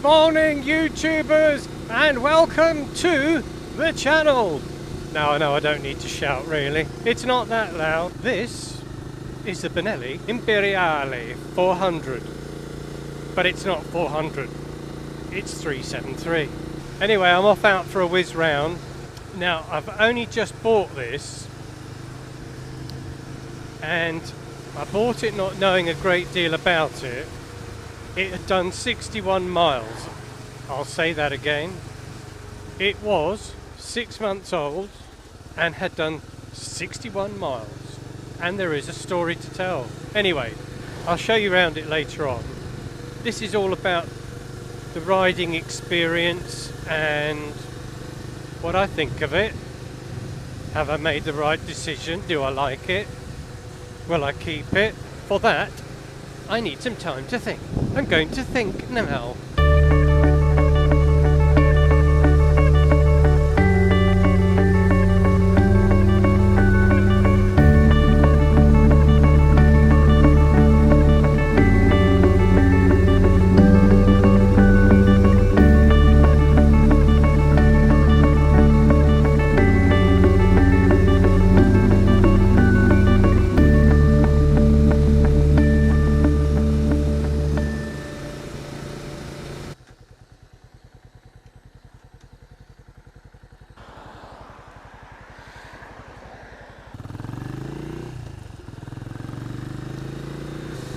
morning, YouTubers, and welcome to the channel. Now I know I don't need to shout really, it's not that loud. This is the Benelli Imperiale 400, but it's not 400, it's 373. Anyway, I'm off out for a whiz round. Now I've only just bought this, and I bought it not knowing a great deal about it. It had done 61 miles. I'll say that again. It was 6 months old and had done 61 miles. And there is a story to tell. Anyway, I'll show you around it later on. This is all about the riding experience and what I think of it. Have I made the right decision? Do I like it? Will I keep it? For that, I need some time to think. I'm going to think now.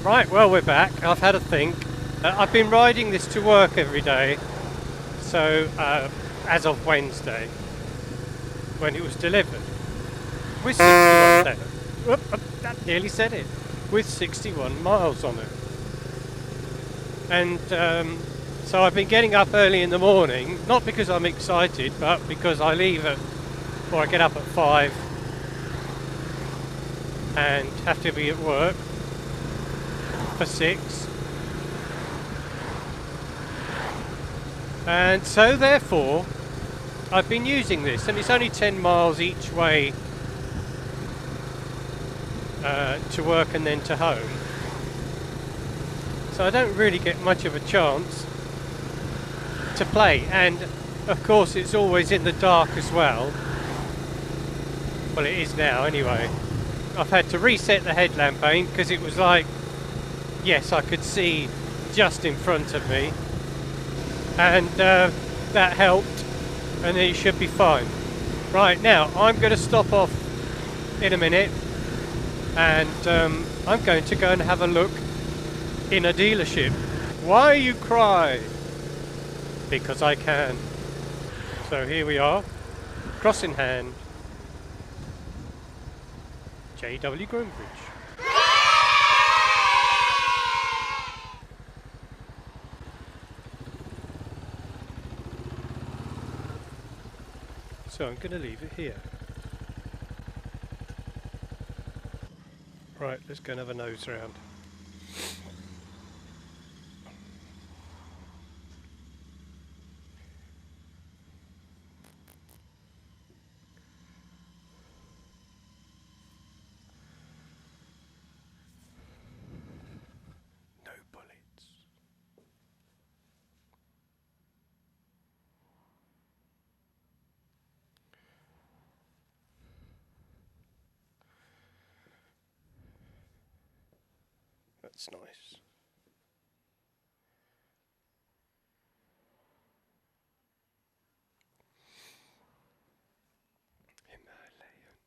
Right, well, we're back. I've had a think. I've been riding this to work every day, so as of Wednesday, when it was delivered, with 61 that nearly said it, with 61 miles on it. And so I've been getting up early in the morning, not because I'm excited, but because I leave or I get up at 5 and have to be at work for 6, and so therefore I've been using this, and it's only 10 miles each way to work and then to home, so I don't really get much of a chance to play. And of course it's always in the dark as well. Well, it is now anyway. I've had to reset the headlamp aim because it was like, yes, I could see just in front of me, and that helped, and it should be fine. Right, now I'm going to stop off in a minute, and I'm going to go and have a look in a dealership. Why you cry? Because I can. So here we are, cross in hand, JW Groombridge. So I'm going to leave it here. Right, let's go and have a nose round. No bullets. That's nice. Himalayan.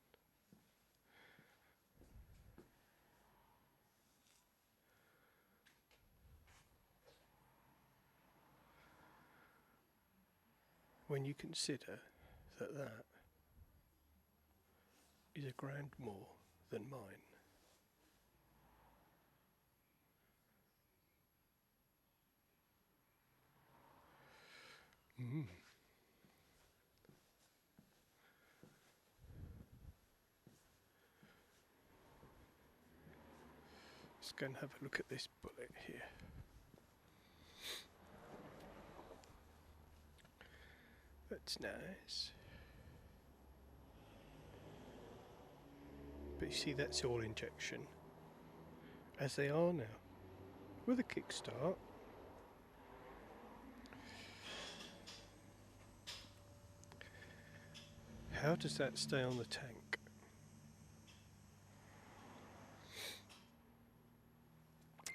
When you consider that that is a grand more than mine. Let's go and have a look at this bullet here. That's nice. But you see, that's all injection, as they are now, with a kickstart. How does that stay on the tank?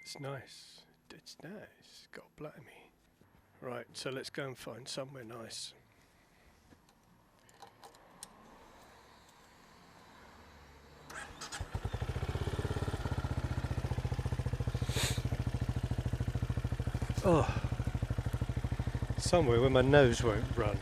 It's nice. It's nice. God blame me. Right, so let's go and find somewhere nice. Oh, somewhere where my nose won't run.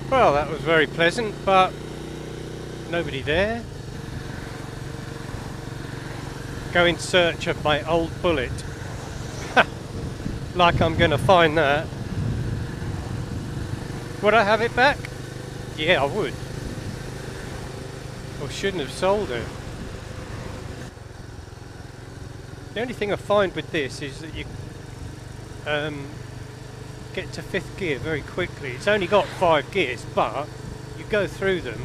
Well, that was very pleasant, but nobody there. Go in search of my old bullet. Like I'm going to find that. Would I have it back? Yeah, I would. Or shouldn't have sold it. The only thing I find with this is that you get to 5th gear very quickly. It's only got 5 gears, but you go through them.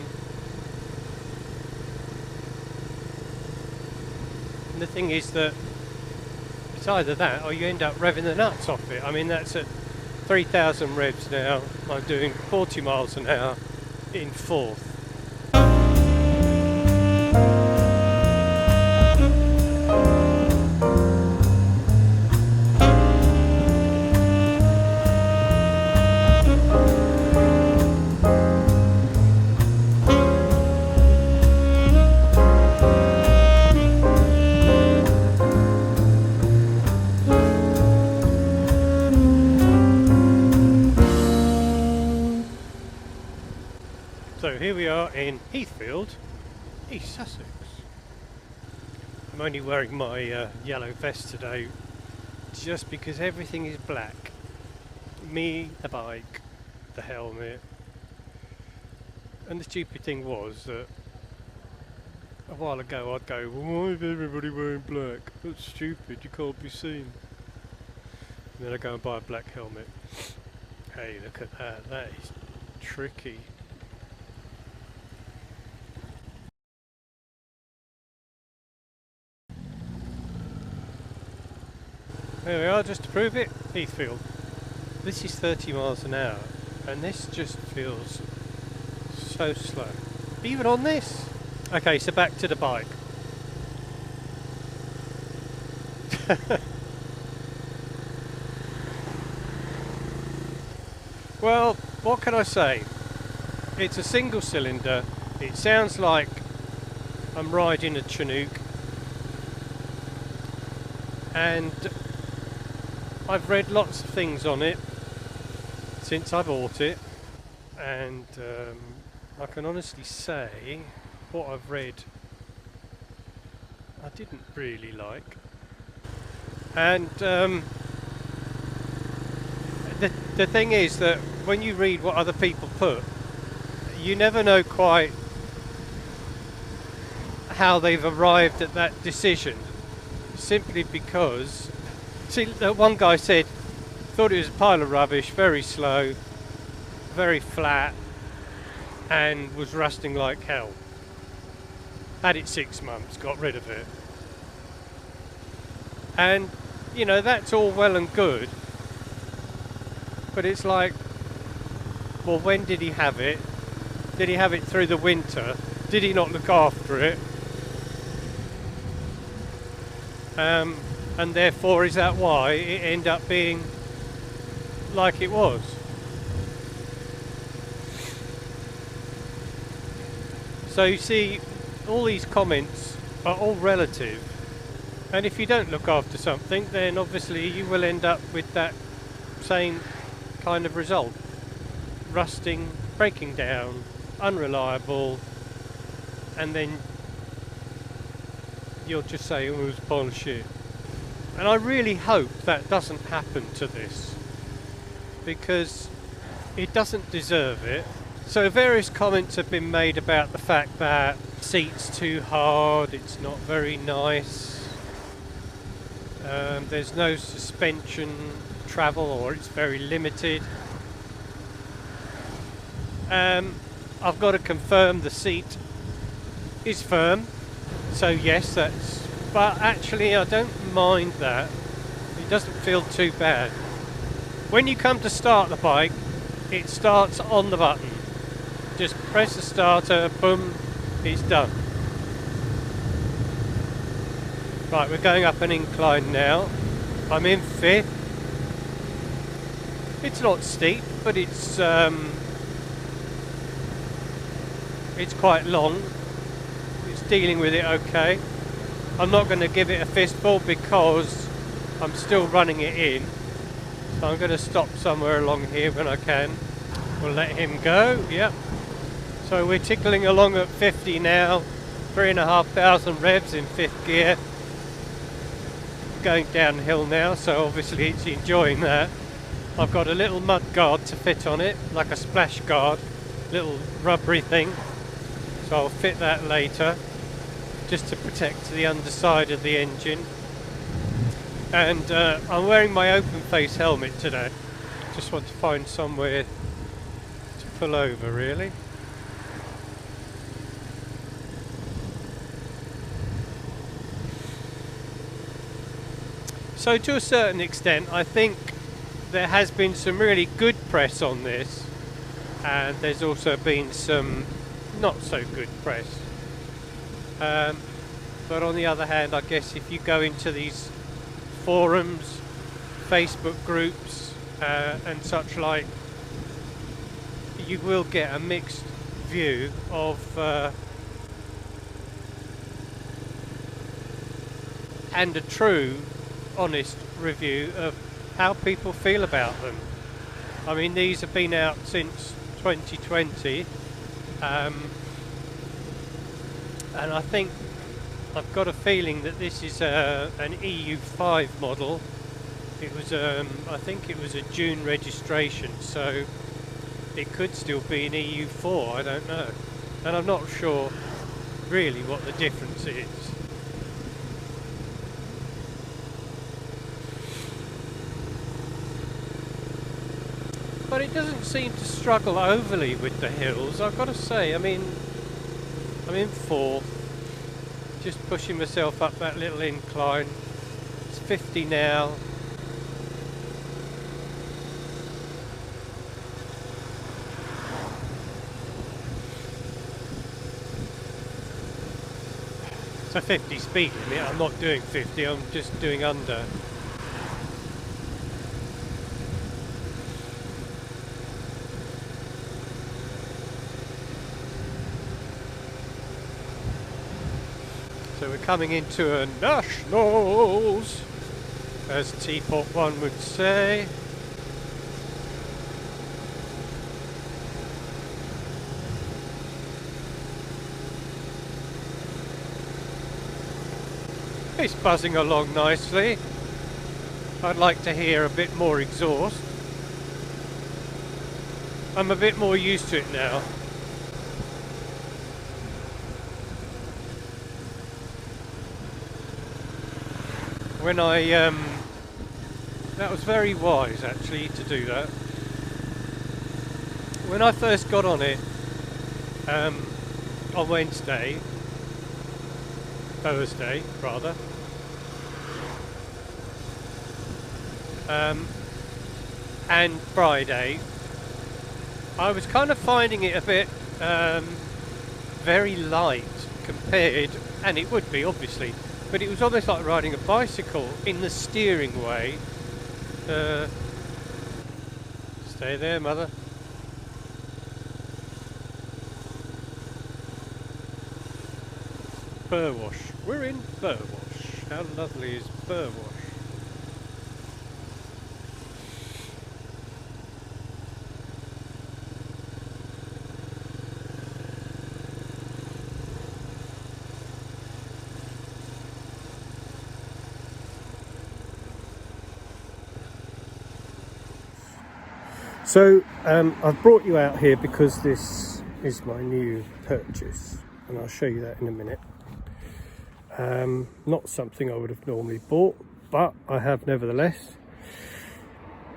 And the thing is that it's either that or you end up revving the nuts off it. I mean, that's at 3,000 revs now. I'm doing 40 miles an hour in 4th. So here we are in Heathfield, East Sussex. I'm only wearing my yellow vest today just because everything is black. Me, the bike, the helmet. And the stupid thing was that a while ago I'd go, well, why is everybody wearing black? That's stupid, you can't be seen. And then I go and buy a black helmet. Hey, look at that, that is tricky. There we are, just to prove it, Heathfield. This is 30 miles an hour, and this just feels so slow. Even on this. Okay, so back to the bike. Well, what can I say? It's a single cylinder. It sounds like I'm riding a Chinook. And I've read lots of things on it since I bought it, and I can honestly say what I've read I didn't really like. And the thing is that when you read what other people put, you never know quite how they've arrived at that decision, simply because one guy said thought it was a pile of rubbish, very slow, very flat, and was rusting like hell. Had it 6 months, got rid of it. And you know, that's all well and good, but it's like, well, when did he have it? Did he have it through the winter? Did he not look after it? And therefore, is that why it ended up being like it was? So you see, all these comments are all relative, and if you don't look after something, then obviously you will end up with that same kind of result. Rusting, breaking down, unreliable, and then you'll just say, oh, it was a pile of shit. And I really hope that doesn't happen to this, because it doesn't deserve it. So various comments have been made about the fact that seat's too hard, it's not very nice. There's no suspension travel, or it's very limited. I've got to confirm the seat is firm, so yes, but actually I don't mind that. It doesn't feel too bad. When you come to start the bike, it starts on the button. Just press the starter, boom, it's done. Right, we're going up an incline now. I'm in fifth. It's not steep, but it's quite long. It's dealing with it okay. I'm not going to give it a fistful because I'm still running it in. So I'm going to stop somewhere along here when I can. We'll let him go, yep. So we're tickling along at 50 now, 3,500 revs in fifth gear. Going downhill now, so obviously it's enjoying that. I've got a little mud guard to fit on it, like a splash guard, little rubbery thing. So I'll fit that later, just to protect the underside of the engine. And I'm wearing my open face helmet today. Just want to find somewhere to pull over, really. So to a certain extent, I think there has been some really good press on this, and there's also been some not so good press. But on the other hand, I guess if you go into these forums, Facebook groups and such like, you will get a mixed view of and a true honest review of how people feel about them. I mean, these have been out since 2020, and I think I've got a feeling that this is an EU5 model. It was I think it was a June registration, so it could still be an EU4, I don't know, and I'm not sure really what the difference is. But it doesn't seem to struggle overly with the hills, I've got to say. I mean, I'm in fourth, just pushing myself up that little incline. It's 50 now. It's a 50 speed limit, I'm not doing 50, I'm just doing under. So we're coming into a nationals, as Teapot One would say. It's buzzing along nicely. I'd like to hear a bit more exhaust. I'm a bit more used to it now. When that was very wise actually to do that. When I first got on it on Thursday rather, and Friday, I was kind of finding it a bit very light compared, and it would be obviously, but it was almost like riding a bicycle in the steering way. Stay there, mother. Burwash. We're in Burwash. How lovely is Burwash? So I've brought you out here because this is my new purchase, and I'll show you that in a minute. Not something I would have normally bought, but I have nevertheless.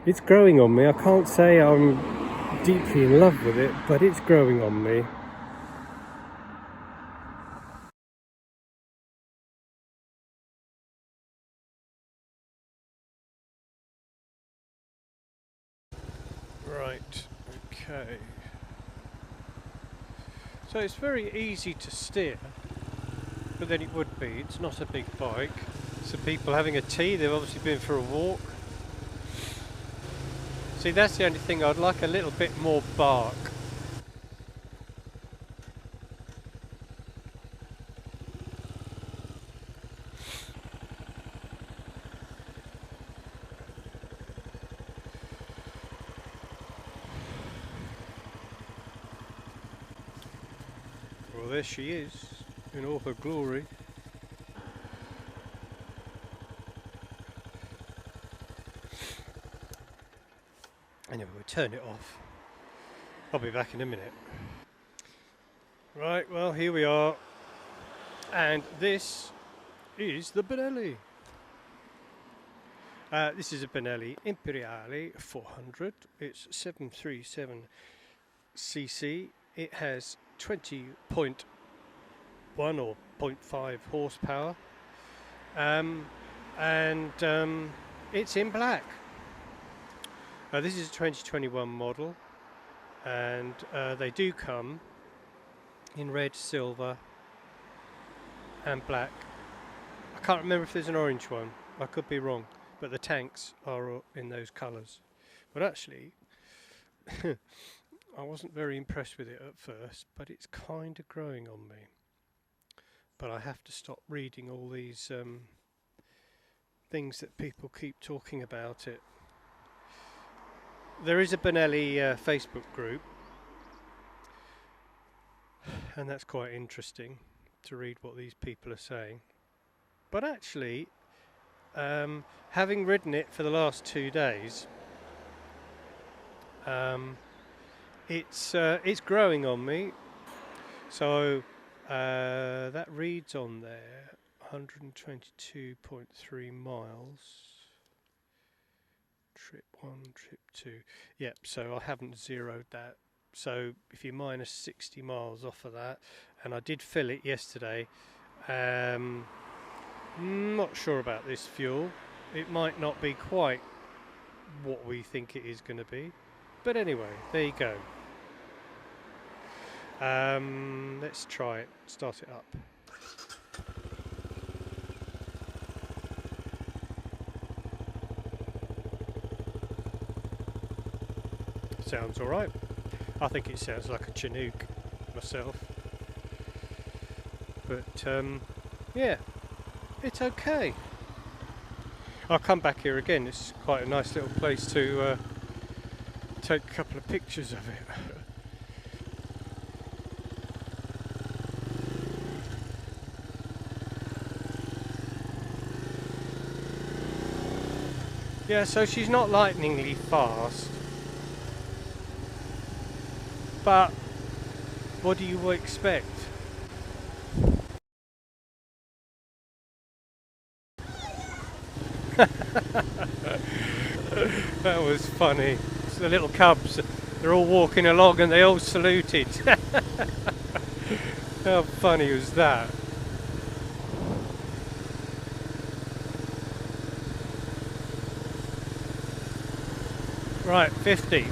It's growing on me. I can't say I'm deeply in love with it, but it's growing on me. Right, okay. So it's very easy to steer, but then it would be. It's not a big bike. Some people having a tea, they've obviously been for a walk. See, that's the only thing, I'd like a little bit more bark. Well, there she is, in all her glory. Anyway, we'll turn it off. I'll be back in a minute. Right, well, here we are. And this is the Benelli. This is a Benelli Imperiale 400. It's 737cc. It has 20.1 or 0.5 horsepower. It's in black. This is a 2021 model, and they do come in red, silver and black. I can't remember if there's an orange one, I could be wrong, but the tanks are in those colours. But actually, I wasn't very impressed with it at first, but it's kind of growing on me. But I have to stop reading all these things that people keep talking about it. There is a Benelli Facebook group, and that's quite interesting to read what these people are saying. But actually, having ridden it for the last 2 days, it's growing on me. So that reads on there 122.3 miles. Trip 1, trip 2. Yep, so I haven't zeroed that. So if you minus 60 miles off of that, and I did fill it yesterday, not sure about this fuel. It might not be quite what we think it is going to be. But anyway, there you go. Let's try it. Start it up. Sounds alright. I think it sounds like a Chinook myself. But yeah, it's okay. I'll come back here again. It's quite a nice little place to take a couple of pictures of it. Yeah, so she's not lightningly fast, but what do you expect? That was funny. So the little cubs, they're all walking along and they all saluted. How funny was that? Right, 50.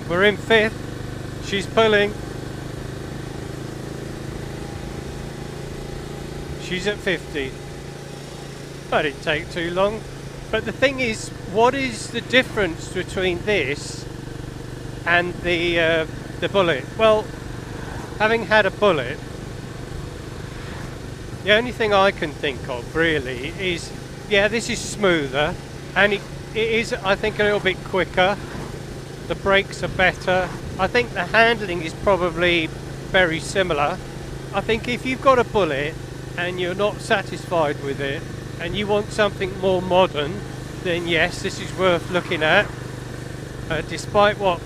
We're in 5th. She's pulling. She's at 50. That didn't take too long. But the thing is, what is the difference between this and the Bullet? Well, having had a Bullet, the only thing I can think of really is, yeah, this is smoother, and it is, I think, a little bit quicker. The brakes are better. I think the handling is probably very similar. I think if you've got a Bullet and you're not satisfied with it and you want something more modern, then yes, this is worth looking at. Despite what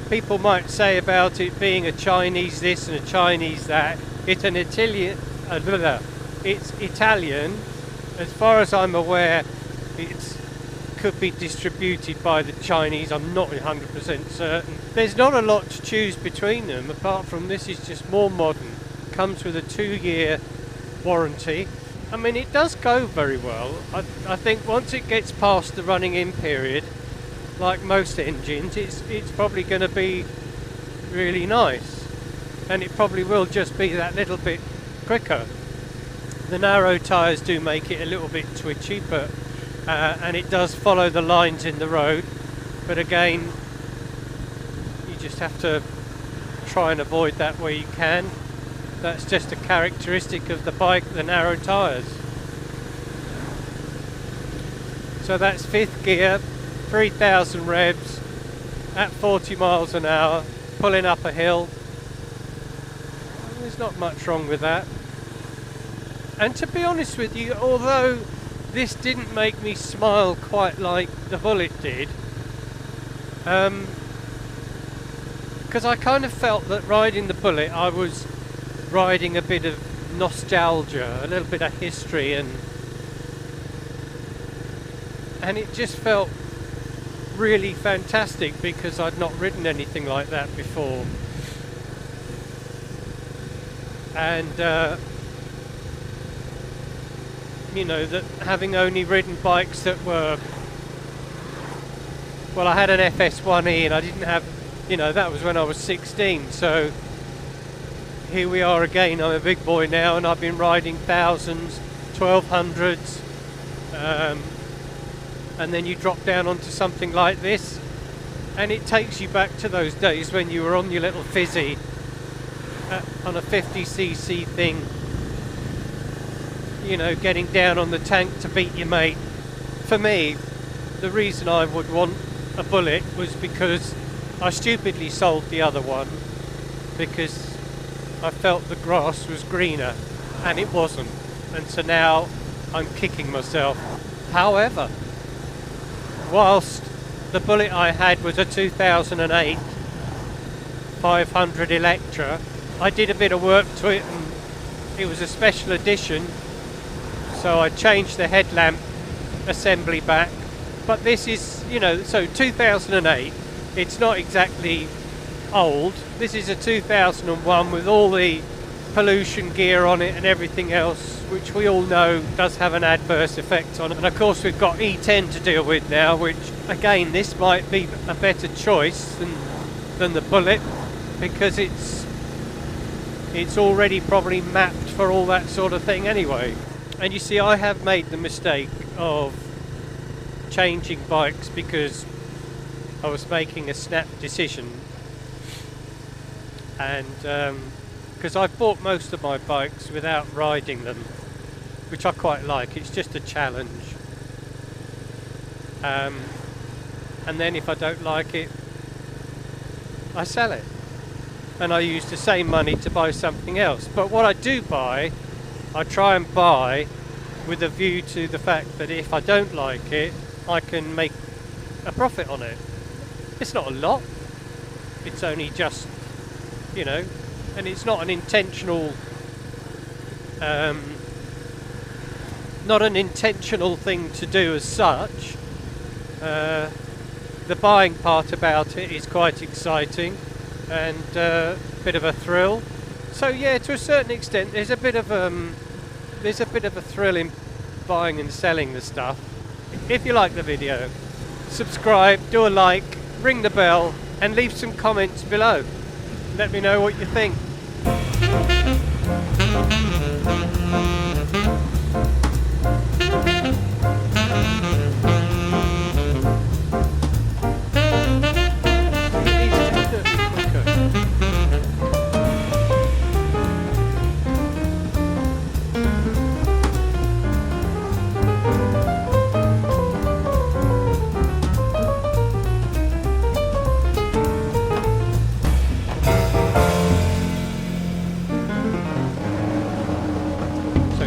people might say about it being a Chinese this and a Chinese that, it's an Italian. It's Italian, as far as I'm aware, it could be distributed by the Chinese. I'm not 100% certain. There's not a lot to choose between them, apart from this is just more modern. Comes with a 2-year warranty. I mean, it does go very well. I think once it gets past the running in period, like most engines, it's probably going to be really nice, and it probably will just be that little bit quicker. The narrow tyres do make it a little bit twitchy, but and it does follow the lines in the road, but again, you just have to try and avoid that where you can. That's just a characteristic of the bike, the narrow tyres. So that's 5th gear, 3,000 revs at 40 miles an hour, pulling up a hill. There's not much wrong with that. And to be honest with you, although this didn't make me smile quite like the Bullet did, because I kind of felt that riding the Bullet, I was riding a bit of nostalgia, a little bit of history, and it just felt really fantastic because I'd not ridden anything like that before. And you know, that having only ridden bikes that were, well, I had an FS1E and I didn't have, you know, that was when I was 16, so here we are again. I'm a big boy now and I've been riding 1000s, 1200s, and then you drop down onto something like this and it takes you back to those days when you were on your little fizzy on a 50cc thing, you know, getting down on the tank to beat your mate. For me, the reason I would want a Bullet was because I stupidly sold the other one because I felt the grass was greener and it wasn't, and so now I'm kicking myself. However, whilst the Bullet I had was a 2008 500 Electra, I did a bit of work to it and it was a special edition, so I changed the headlamp assembly back. But this is, you know, so 2008, it's not exactly old. This is a 2001 with all the pollution gear on it and everything else, which we all know does have an adverse effect on it. And of course we've got E10 to deal with now, which again, this might be a better choice than the Bullet, because it's already probably mapped for all that sort of thing anyway. And you see, I have made the mistake of changing bikes because I was making a snap decision, and because I've bought most of my bikes without riding them, which I quite like. It's just a challenge, and then if I don't like it, I sell it and I use the same money to buy something else. But what I do buy, I try and buy with a view to the fact that if I don't like it, I can make a profit on it. It's not a lot, it's only just, you know, and it's not an intentional thing to do as such. The buying part about it is quite exciting and a bit of a thrill. So yeah, to a certain extent, there's a bit of a thrill in buying and selling the stuff. If you like the video, subscribe, do a like, ring the bell, and leave some comments below. Let me know what you think.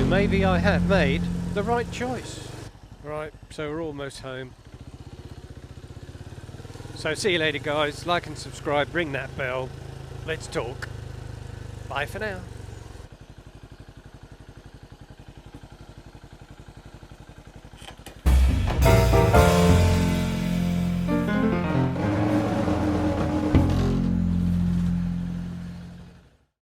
Maybe I have made the right choice. Right, so we're almost home. So see you later guys, like and subscribe, ring that bell, let's talk. Bye for now.